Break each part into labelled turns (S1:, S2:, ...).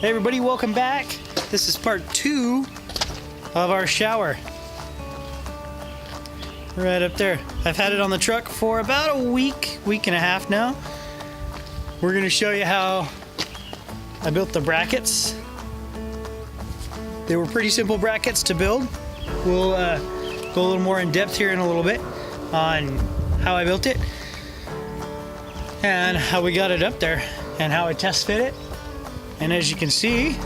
S1: Hey everybody, welcome back. This is part 2 of our shower. Right up there. I've had it on the truck for about a week and a half now. We're going to show you how I built the brackets. They were pretty simple brackets to build. We'll go a little more in depth here in a little bit on how I built it and how we got it up there and how I test fit it. And as you can see,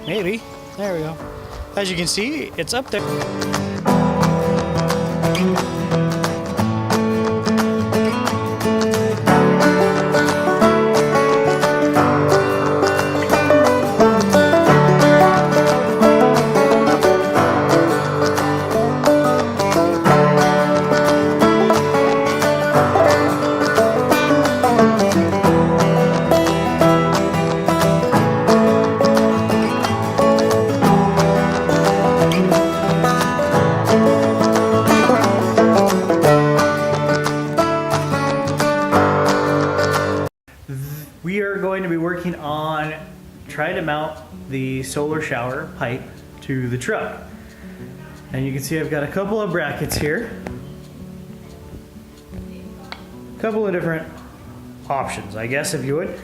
S1: maybe, there we go. As you can see, it's up there. We are going to be working on trying to mount the solar shower pipe to the truck. And you can see I've got a couple of brackets here. A couple of different options, I guess, if you would.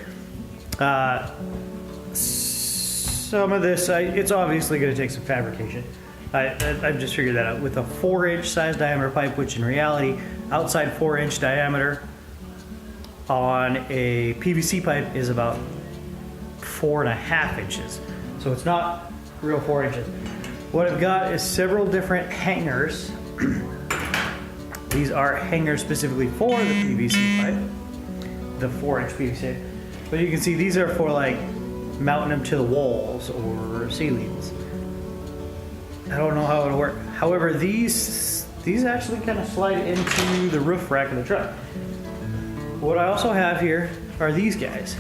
S1: Some of this, it's obviously going to take some fabrication. I've just figured that out with a 4-inch size diameter pipe, which in reality, outside 4-inch diameter on a PVC pipe is about 4.5 inches. So it's not real 4 inches. What I've got is several different hangers. These are hangers specifically for the PVC pipe, the 4-inch PVC. But you can see these are for like mounting them to the walls or ceilings. I don't know how it'll work. However, these actually kind of slide into the roof rack of the truck. What I also have here are these guys.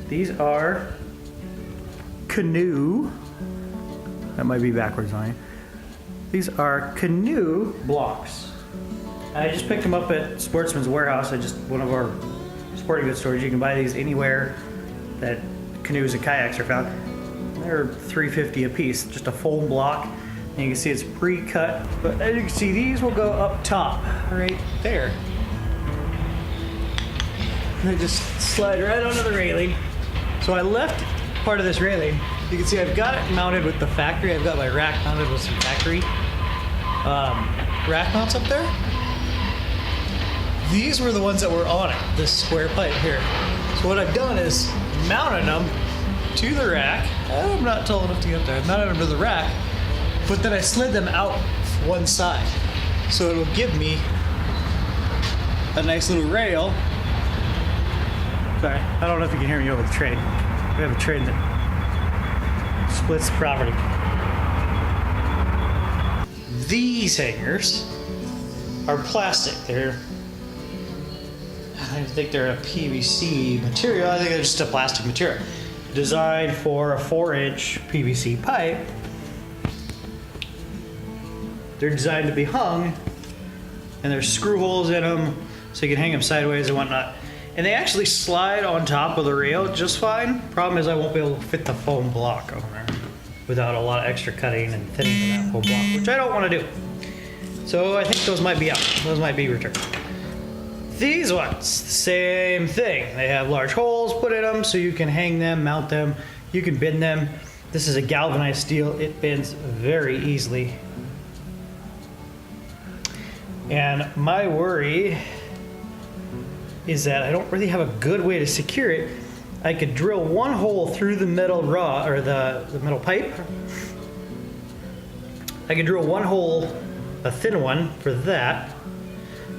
S1: These are Canoe. That might be backwards on you. These are Canoe blocks. I just picked them up at Sportsman's Warehouse. One of our sporting goods stores. You can buy these anywhere that canoes and kayaks are found. They're $3.50 a piece. Just a foam block. And you can see it's pre-cut. But as you can see, these will go up top, right there. They just slide right onto the railing. So I left part of this railing. You can see I've got it mounted with the factory. I've got my rack mounted with some factory rack mounts up there. These were the ones that were on it, this square pipe here. So what I've done is mounted them to the rack. I'm not tall enough to get up there. I mounted them to the rack, but then I slid them out one side. So it'll give me a nice little rail. Sorry, I don't know if you can hear me over the train. We have a train that splits the property. These hangers are plastic. I think they're a PVC material. I think they're just a plastic material. Designed for a 4-inch PVC pipe. They're designed to be hung, and there's screw holes in them so you can hang them sideways and whatnot. And they actually slide on top of the rail just fine. Problem is I won't be able to fit the foam block on there without a lot of extra cutting and thinning of that foam block, which I don't want to do. So I think those might be out. Those might be returned. These ones, same thing. They have large holes put in them so you can hang them, mount them, you can bend them. This is a galvanized steel. It bends very easily. And my worry is that I don't really have a good way to secure it. I could drill one hole through the metal rod, or the metal pipe. I could drill one hole, a thin one, for that.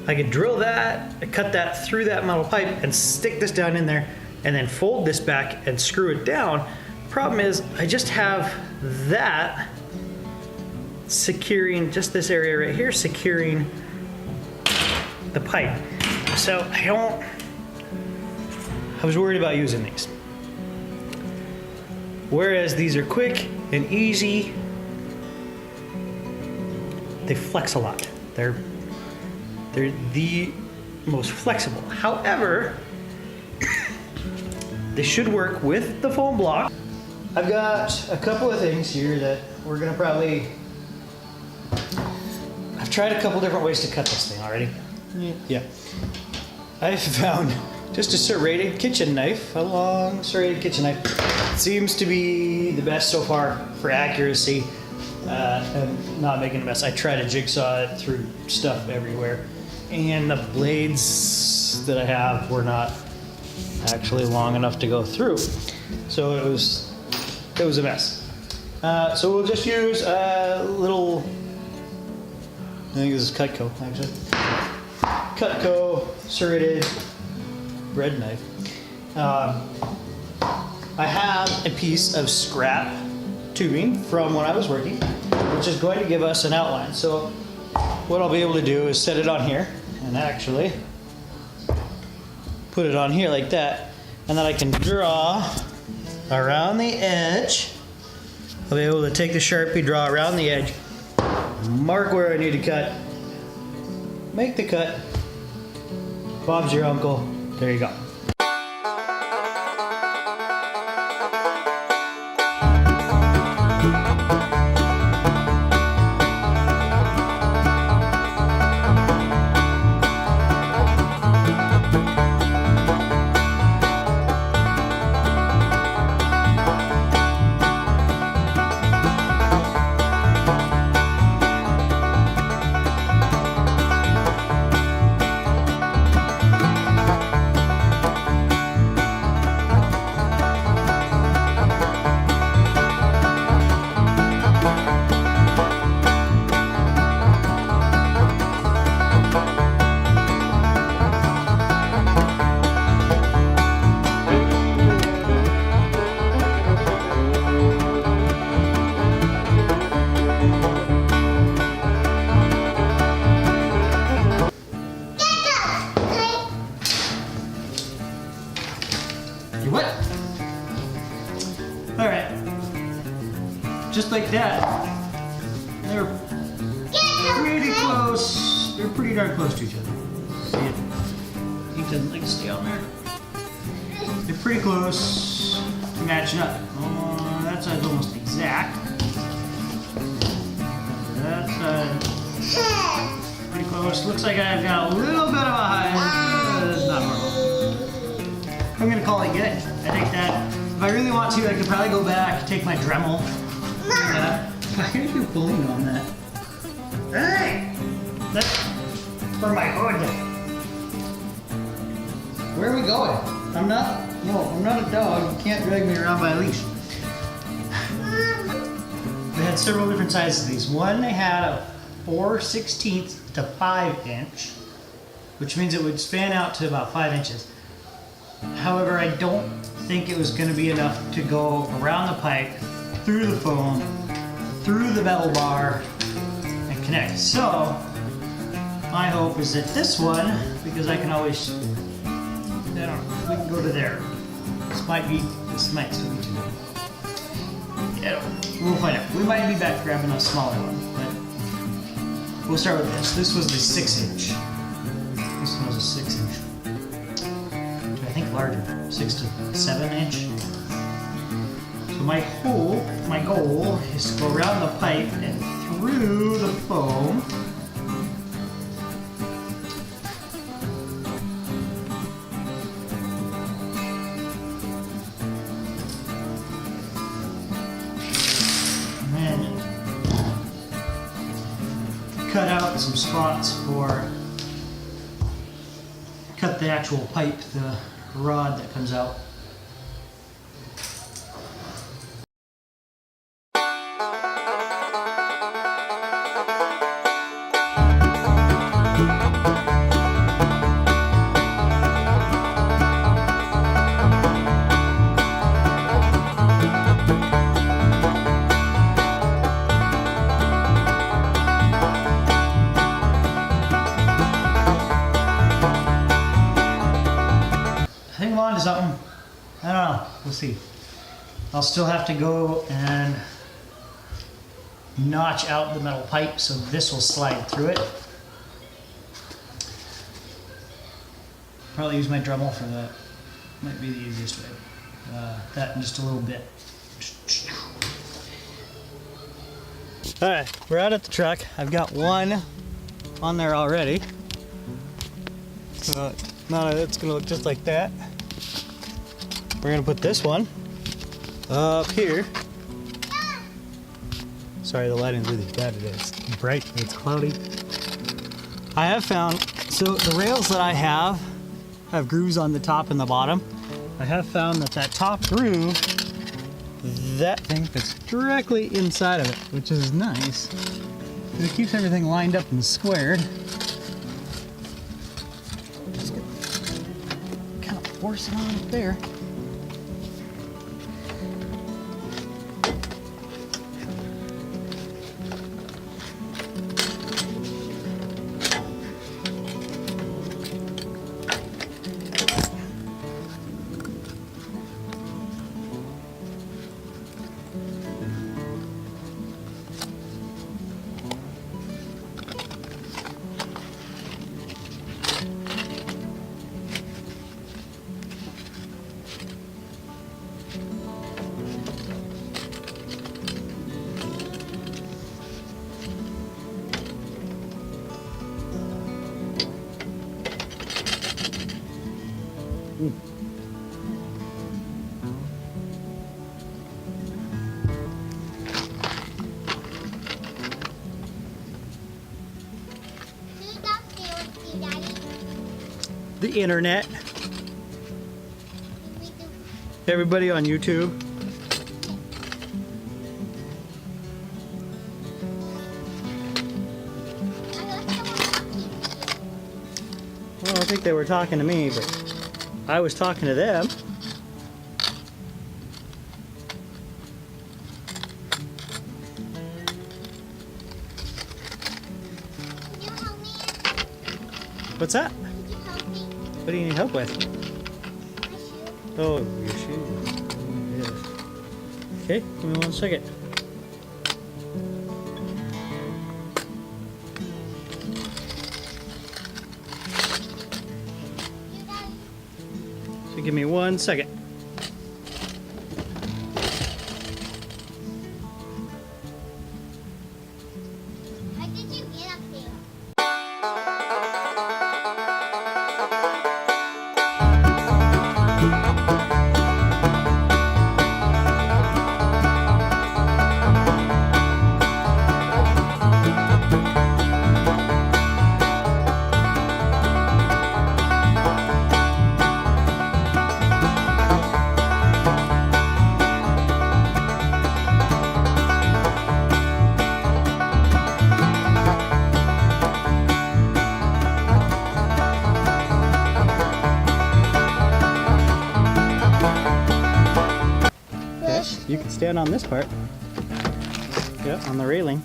S1: I could drill that, cut that through that metal pipe, and stick this down in there, and then fold this back and screw it down. Problem is, I just have that securing, just this area right here, securing the pipe. So I was worried about using these. Whereas these are quick and easy, they flex a lot. They're the most flexible. However, They should work with the foam block. I've got a couple of things here that we're gonna probably... I've tried a couple different ways to cut this thing already. Yeah. I found just a serrated kitchen knife, a long serrated kitchen knife. Seems to be the best so far for accuracy and not making a mess. I tried to jigsaw it through stuff everywhere, and the blades that I have were not actually long enough to go through. So it was a mess. So we'll just use a little, I think this is Cutco actually. Cutco serrated bread knife. I have a piece of scrap tubing from when I was working, which is going to give us an outline. So what I'll be able to do is set it on here and actually put it on here like that, and then I can draw around the edge. I'll be able to take the Sharpie, draw around the edge, mark where I need to cut, make the cut. Bob's your uncle. There you go. What? All right. Just like that. They're pretty close. They're pretty darn close to each other. See it? Ink doesn't like to stay on there. They're pretty close to matching up. Oh, that side's almost exact. That side pretty close. Looks like I've got a little bit of a high. That's not normal. I'm gonna call it good. I think that if I really want to, I could probably go back, take my Dremel. Why are you pulling on that? Hey! That's for my hood. Where are we going? I'm not a dog. You can't drag me around by a leash. They had several different sizes of these. One, they had a 4/16 to 5 inch, which means it would span out to about 5 inches. However, I don't think it was going to be enough to go around the pipe, through the foam, through the metal bar, and connect. So, my hope is that this one, because I can always, we can go to there. This might still be too big. Yeah, we'll find out. We might be back grabbing a smaller one, but we'll start with this. This was the 6-inch. This one was a 6-inch. I think larger, 6 to 7 inch. So my goal is to go around the pipe and through the foam. And then cut out some spots for, cut the actual pipe, the rod that comes out. Something. I don't know. We'll see. I'll still have to go and notch out the metal pipe so this will slide through it. Probably use my Dremel for that. Might be the easiest way. that in just a little bit. All right, we're out at the truck. I've got one on there already. Now it's gonna look just like that. We're gonna put this one up here. Sorry, the lighting's really bad today. It's bright, it's cloudy. I have found, so the rails that I have grooves on the top and the bottom. I have found that top groove, that thing fits directly inside of it, which is nice. It keeps everything lined up and squared. Just kind of force it on up there. The internet. Everybody on YouTube. Well, I think they were talking to me, but I was talking to them.
S2: Can you help me?
S1: What's that?
S2: Could you help me?
S1: What do you need help with?
S2: My shoe.
S1: Oh, your shoe. Yes. Okay, give me 1 second.
S2: You guys,
S1: So give me 1 second.
S2: how did you get up there?
S1: You can stand on this part. Yeah, on the railing.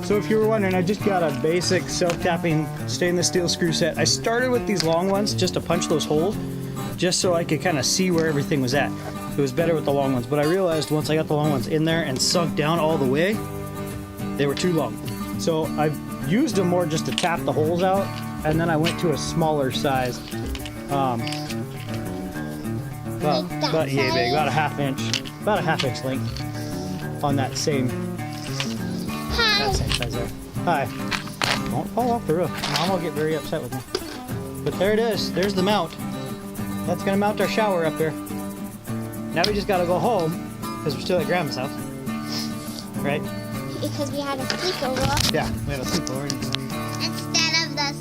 S1: So if you were wondering, I just got a basic self-tapping stainless steel screw set. I started with these long ones just to punch those holes, just so I could kind of see where everything was at. It was better with the long ones, but I realized once I got the long ones in there and sunk down all the way, they were too long. So I used them more just to tap the holes out, and then I went to a smaller size. About yay big, about a half inch length on that same size there. Hi. Don't fall off the roof. Mom will get very upset with me. But there it is. There's the mount. That's gonna mount our shower up there. Now we just gotta go home because we're still at Grandma's house, right?
S2: Because we had a sleepover.
S1: Yeah, we had a sleepover.
S2: Instead of us,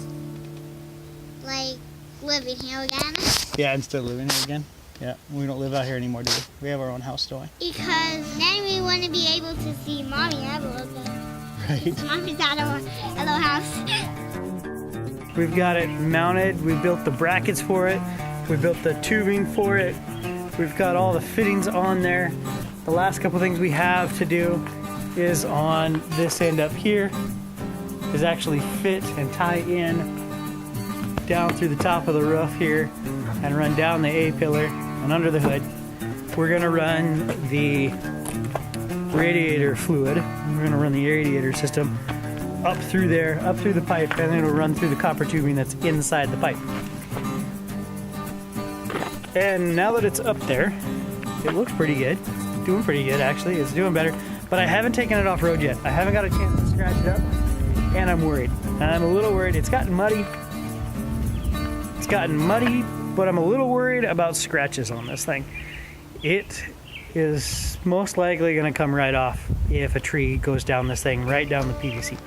S2: like, living here again.
S1: Yeah, instead of living here again. Yeah, we don't live out here anymore, do we? We have our own house, don't we?
S2: Because then we wouldn't be able to see Mommy ever again.
S1: Right.
S2: Mommy's out of our little house.
S1: We've got it mounted. We built the brackets for it. We built the tubing for it. We've got all the fittings on there. The last couple things we have to do is on this end up here is actually fit and tie in down through the top of the roof here and run down the A-pillar and under the hood. We're gonna run the radiator fluid. We're gonna run the radiator system up through there, up through the pipe, and then it'll run through the copper tubing that's inside the pipe. And now that it's up there, it looks pretty good. Doing pretty good, actually. It's doing better. But I haven't taken it off road yet. I haven't got a chance to scratch it up. And I'm worried. I'm a little worried. It's gotten muddy. It's gotten muddy, but I'm a little worried about scratches on this thing. It is most likely going to come right off if a tree goes down this thing, right down the PVC.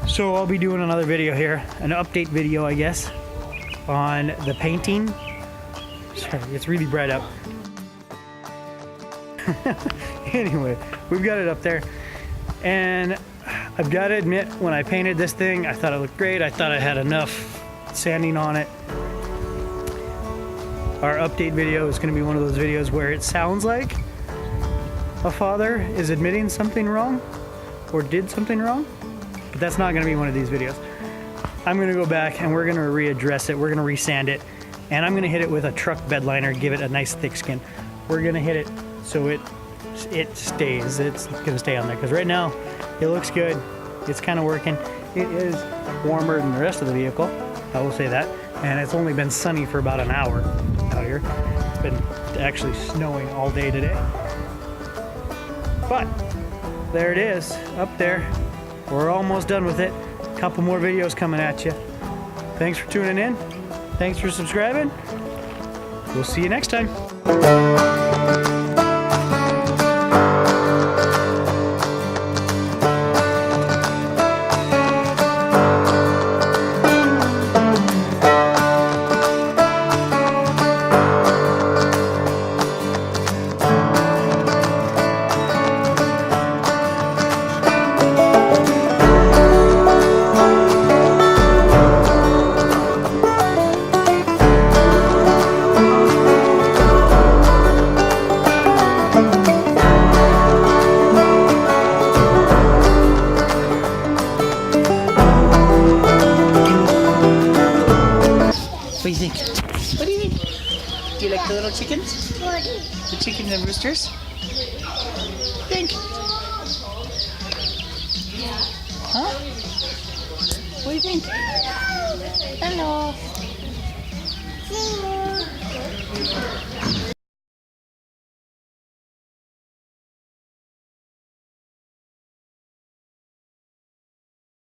S1: So I'll be doing another video here, an update video, I guess, on the painting. Sorry, it's really bright out. Anyway, we've got it up there, and I've got to admit, when I painted this thing, I thought it looked great. I thought I had enough sanding on it. Our update video is going to be one of those videos where it sounds like a father is admitting something wrong or did something wrong, but that's not going to be one of these videos. I'm going to go back and we're going to readdress it. We're going to resand it, and I'm going to hit it with a truck bed liner, give it a nice thick skin. We're going to hit it so it stays. It's going to stay on there because right now it looks good. It's kind of working. It is warmer than the rest of the vehicle, I will say that, and it's only been sunny for about an hour out here. It's been actually snowing all day today. But there it is, up there. We're almost done with it. A couple more videos coming at you. Thanks for tuning in. Thanks for subscribing. We'll see you next time. What do you think? What do you think? Do you like the little chickens? The chickens and roosters? Think? Huh? What do you think?
S2: Hello.